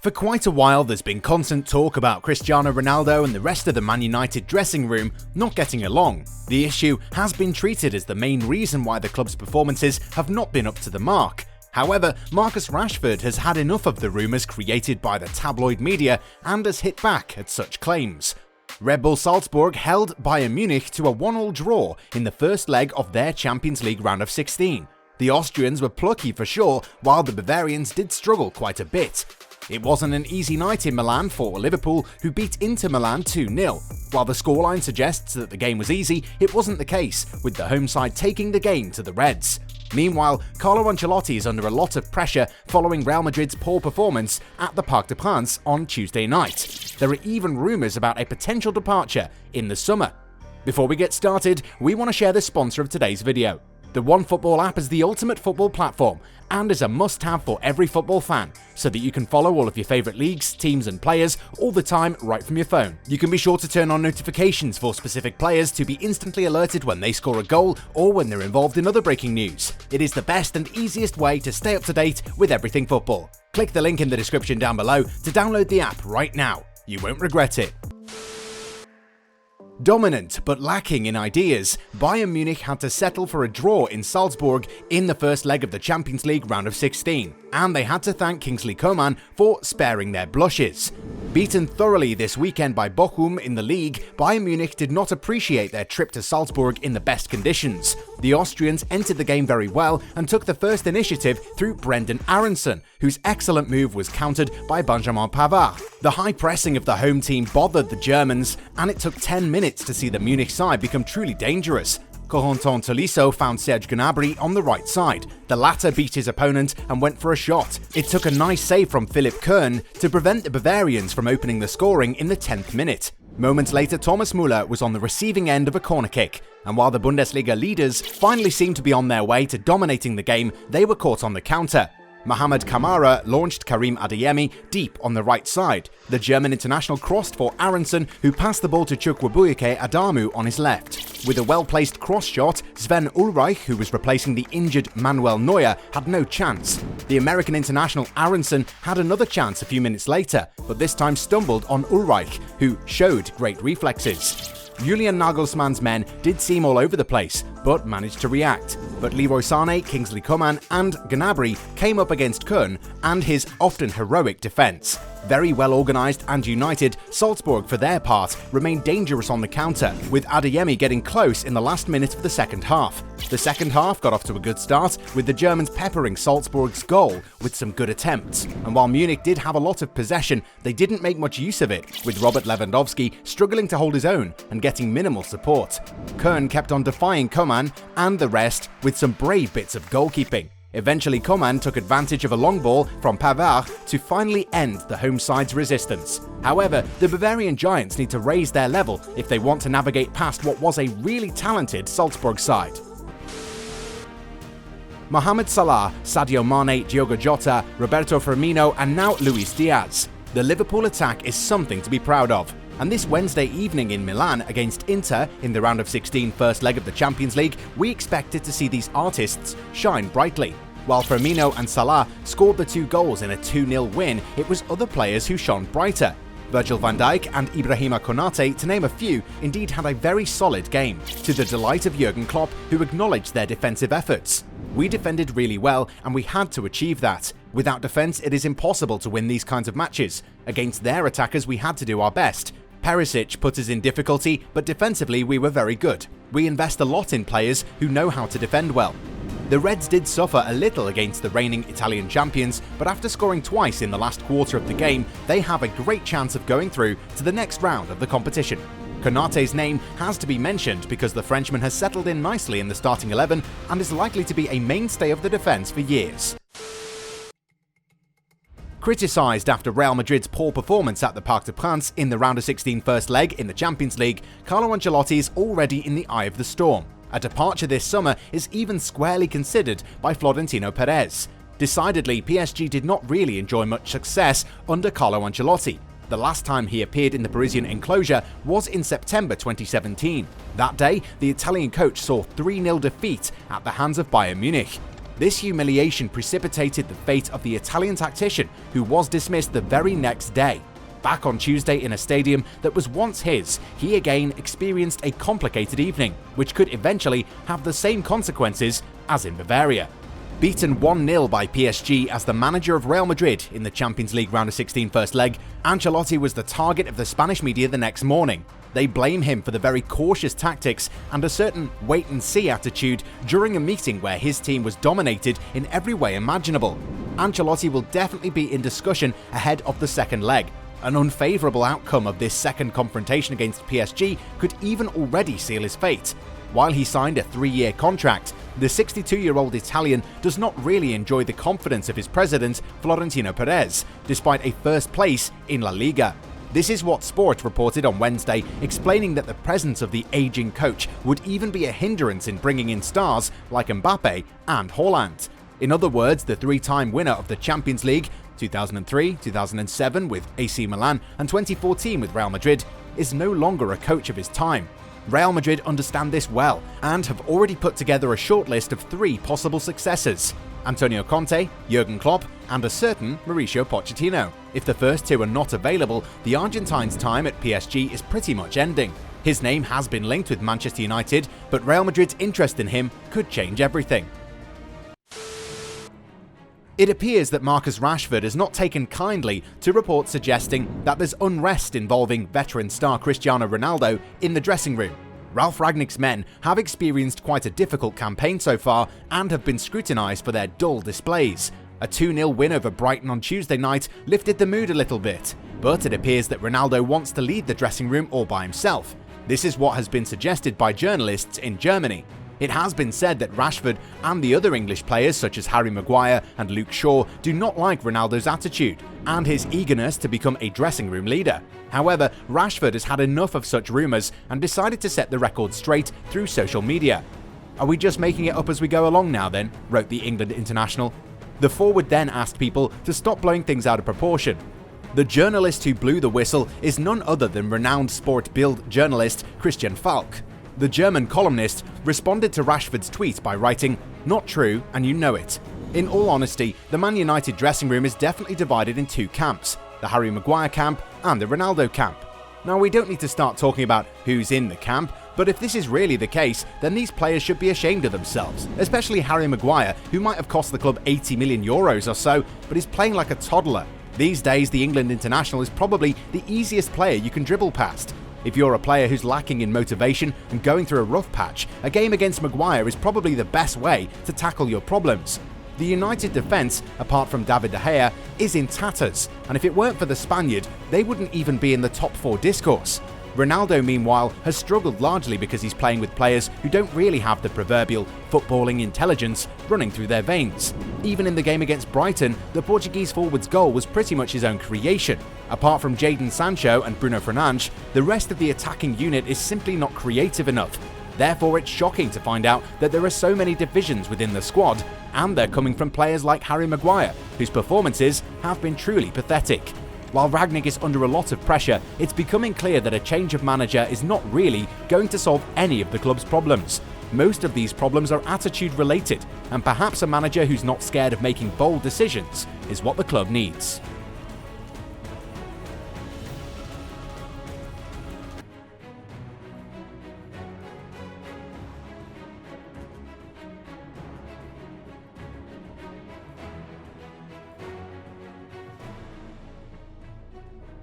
For quite a while, there's been constant talk about Cristiano Ronaldo and the rest of the Man United dressing room not getting along. The issue has been treated as the main reason why the club's performances have not been up to the mark. However, Marcus Rashford has had enough of the rumours created by the tabloid media and has hit back at such claims. Red Bull Salzburg held Bayern Munich to a 1-1 draw in the first leg of their Champions League round of 16. The Austrians were plucky for sure, while the Bavarians did struggle quite a bit. It wasn't an easy night in Milan for Liverpool, who beat Inter Milan 2-0. While the scoreline suggests that the game was easy, it wasn't the case, with the home side taking the game to the Reds. Meanwhile, Carlo Ancelotti is under a lot of pressure following Real Madrid's poor performance at the Parc des Princes on Tuesday night. There are even rumours about a potential departure in the summer. Before we get started, we want to share the sponsor of today's video. The OneFootball app is the ultimate football platform and is a must-have for every football fan, so that you can follow all of your favourite leagues, teams and players all the time right from your phone. You can be sure to turn on notifications for specific players to be instantly alerted when they score a goal or when they're involved in other breaking news. It is the best and easiest way to stay up to date with everything football. Click the link in the description down below to download the app right now. You won't regret it. Dominant but lacking in ideas, Bayern Munich had to settle for a draw in Salzburg in the first leg of the Champions League round of 16, and they had to thank Kingsley Coman for sparing their blushes. Beaten thoroughly this weekend by Bochum in the league, Bayern Munich did not appreciate their trip to Salzburg in the best conditions. The Austrians entered the game very well and took the first initiative through Brendan Aronson, whose excellent move was countered by Benjamin Pavard. The high pressing of the home team bothered the Germans, and it took 10 minutes to see the Munich side become truly dangerous. Corentin Tolisso found Serge Gnabry on the right side. The latter beat his opponent and went for a shot. It took a nice save from Philipp Kern to prevent the Bavarians from opening the scoring in the 10th minute. Moments later, Thomas Müller was on the receiving end of a corner kick, and while the Bundesliga leaders finally seemed to be on their way to dominating the game, they were caught on the counter. Mohamed Kamara launched Karim Adeyemi deep on the right side. The German international crossed for Aronson, who passed the ball to Chukwuebuike Adamu on his left. With a well-placed cross shot, Sven Ulreich, who was replacing the injured Manuel Neuer, had no chance. The American international Aronson had another chance a few minutes later, but this time stumbled on Ulreich, who showed great reflexes. Julian Nagelsmann's men did seem all over the place, but managed to react. But Leroy Sané, Kingsley Coman and Gnabry came up against Kern and his often heroic defence. Very well organised and united, Salzburg for their part remained dangerous on the counter, with Adeyemi getting close in the last minute of the second half. The second half got off to a good start, with the Germans peppering Salzburg's goal with some good attempts. And while Munich did have a lot of possession, they didn't make much use of it, with Robert Lewandowski struggling to hold his own and getting minimal support. Kern kept on defying Coman and the rest with some brave bits of goalkeeping. Eventually, Coman took advantage of a long ball from Pavard to finally end the home side's resistance. However, the Bavarian Giants need to raise their level if they want to navigate past what was a really talented Salzburg side. Mohamed Salah, Sadio Mane, Diogo Jota, Roberto Firmino and now Luis Diaz. The Liverpool attack is something to be proud of. And this Wednesday evening in Milan against Inter in the round of 16 first leg of the Champions League, we expected to see these artists shine brightly. While Firmino and Salah scored the 2 goals in a 2-0 win, it was other players who shone brighter. Virgil van Dijk and Ibrahima Konate, to name a few, indeed had a very solid game, to the delight of Jurgen Klopp, who acknowledged their defensive efforts. We defended really well, and we had to achieve that. Without defence, it is impossible to win these kinds of matches. Against their attackers, we had to do our best. Perisic put us in difficulty, but defensively we were very good. We invest a lot in players who know how to defend well. The Reds did suffer a little against the reigning Italian champions, but after scoring twice in the last quarter of the game, they have a great chance of going through to the next round of the competition. Konate's name has to be mentioned because the Frenchman has settled in nicely in the starting 11 and is likely to be a mainstay of the defence for years. Criticised after Real Madrid's poor performance at the Parc des Princes in the round of 16 first leg in the Champions League, Carlo Ancelotti is already in the eye of the storm. A departure this summer is even squarely considered by Florentino Perez. Decidedly, PSG did not really enjoy much success under Carlo Ancelotti. The last time he appeared in the Parisian enclosure was in September 2017. That day, the Italian coach saw 3-0 defeat at the hands of Bayern Munich. This humiliation precipitated the fate of the Italian tactician, who was dismissed the very next day. Back on Tuesday in a stadium that was once his, he again experienced a complicated evening, which could eventually have the same consequences as in Bavaria. Beaten 1-0 by PSG as the manager of Real Madrid in the Champions League round of 16 first leg, Ancelotti was the target of the Spanish media the next morning. They blame him for the very cautious tactics and a certain wait-and-see attitude during a meeting where his team was dominated in every way imaginable. Ancelotti will definitely be in discussion ahead of the second leg. An unfavourable outcome of this second confrontation against PSG could even already seal his fate. While he signed a 3-year contract, the 62-year-old Italian does not really enjoy the confidence of his president, Florentino Perez, despite a first place in La Liga. This is what Sport reported on Wednesday, explaining that the presence of the aging coach would even be a hindrance in bringing in stars like Mbappe and Haaland. In other words, the 3-time winner of the Champions League, 2003, 2007 with AC Milan and 2014 with Real Madrid, is no longer a coach of his time. Real Madrid understand this well and have already put together a shortlist of 3 possible successors: Antonio Conte, Jurgen Klopp, and a certain Mauricio Pochettino. If the first 2 are not available, the Argentine's time at PSG is pretty much ending. His name has been linked with Manchester United, but Real Madrid's interest in him could change everything. It appears that Marcus Rashford has not taken kindly to reports suggesting that there's unrest involving veteran star Cristiano Ronaldo in the dressing room. Ralf Rangnick's men have experienced quite a difficult campaign so far and have been scrutinised for their dull displays. A 2-0 win over Brighton on Tuesday night lifted the mood a little bit, but it appears that Ronaldo wants to lead the dressing room all by himself. This is what has been suggested by journalists in Germany. It has been said that Rashford and the other English players such as Harry Maguire and Luke Shaw do not like Ronaldo's attitude and his eagerness to become a dressing room leader. However, Rashford has had enough of such rumours and decided to set the record straight through social media. "Are we just making it up as we go along now then?" wrote the England international. The forward then asked people to stop blowing things out of proportion. The journalist who blew the whistle is none other than renowned Sport Bild journalist Christian Falk. The German columnist responded to Rashford's tweet by writing, "Not true, and you know it." In all honesty, the Man United dressing room is definitely divided in 2 camps, the Harry Maguire camp and the Ronaldo camp. Now, we don't need to start talking about who's in the camp, but if this is really the case, then these players should be ashamed of themselves, especially Harry Maguire, who might have cost the club €80 million or so, but is playing like a toddler. These days, the England international is probably the easiest player you can dribble past. If you're a player who's lacking in motivation and going through a rough patch, a game against Maguire is probably the best way to tackle your problems. The United defence, apart from David De Gea, is in tatters, and if it weren't for the Spaniard, they wouldn't even be in the top 4 discourse. Ronaldo, meanwhile, has struggled largely because he's playing with players who don't really have the proverbial footballing intelligence running through their veins. Even in the game against Brighton, the Portuguese forward's goal was pretty much his own creation. Apart from Jadon Sancho and Bruno Fernandes, the rest of the attacking unit is simply not creative enough. Therefore, it's shocking to find out that there are so many divisions within the squad, and they're coming from players like Harry Maguire, whose performances have been truly pathetic. While Rangnick is under a lot of pressure, it's becoming clear that a change of manager is not really going to solve any of the club's problems. Most of these problems are attitude related, and perhaps a manager who's not scared of making bold decisions is what the club needs.